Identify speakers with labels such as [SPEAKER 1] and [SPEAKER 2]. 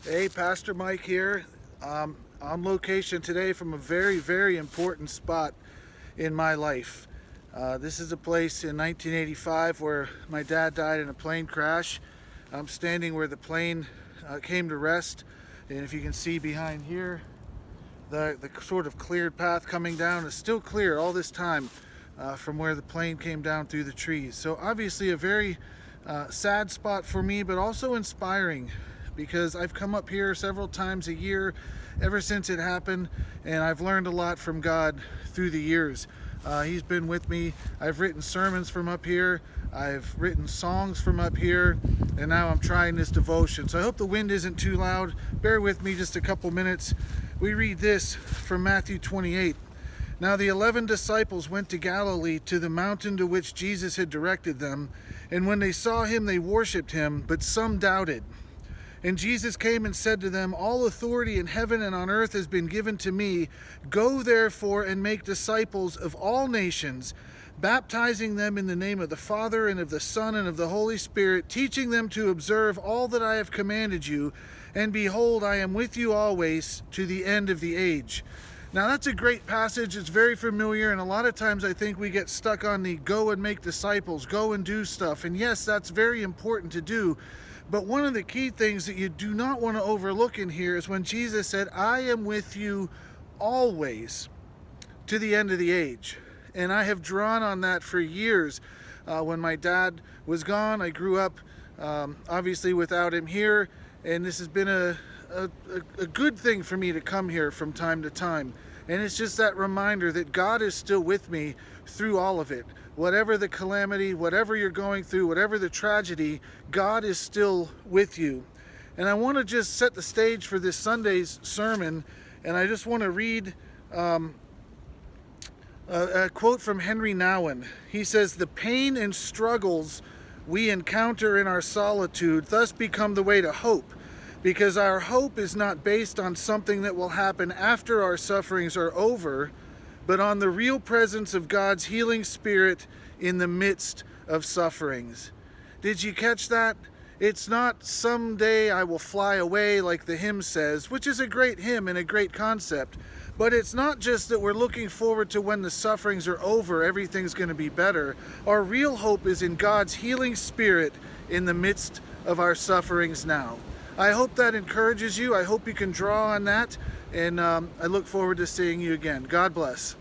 [SPEAKER 1] Hey, Pastor Mike here. On location today from a very, very important spot in my life. This is a place in 1985 where my dad died in a plane crash. I'm standing where the plane came to rest, and if you can see behind here, the sort of cleared path coming down is still clear all this time from where the plane came down through the trees. So obviously a very sad spot for me, but also inspiring, because I've come up here several times a year ever since it happened, and I've learned a lot from God through the years. He's been with me. I've written sermons from up here, I've written songs from up here, and now I'm trying this devotion. So I hope the wind isn't too loud. Bear with me just a couple minutes. We read this from Matthew 28. Now the 11 disciples went to Galilee, to the mountain to which Jesus had directed them, and when they saw him, they worshipped him, but some doubted. And Jesus came and said to them, All authority in heaven and on earth has been given to me. Go therefore and make disciples of all nations, baptizing them in the name of the Father and of the Son and of the Holy Spirit, teaching them to observe all that I have commanded you. And behold, I am with you always to the end of the age. Now that's a great passage. It's very familiar, and a lot of times I think we get stuck on the go and make disciples, go and do stuff. And yes, that's very important to do. But one of the key things that you do not want to overlook in here is when Jesus said, I am with you always to the end of the age. And I have drawn on that for years. When my dad was gone, I grew up obviously without him here, and this has been a good thing for me to come here from time to time. And it's just that reminder that God is still with me through all of it. Whatever the calamity, whatever you're going through, whatever the tragedy, God is still with you. And I want to just set the stage for this Sunday's sermon, and I just want to read a quote from Henry Nouwen. He says, "The pain and struggles we encounter in our solitude thus become the way to hope, because our hope is not based on something that will happen after our sufferings are over, but on the real presence of God's healing spirit in the midst of sufferings." Did you catch that? It's not someday I will fly away like the hymn says, which is a great hymn and a great concept. But it's not just that we're looking forward to when the sufferings are over, everything's going to be better. Our real hope is in God's healing spirit in the midst of our sufferings now. I hope that encourages you. I hope you can draw on that. And I look forward to seeing you again. God bless.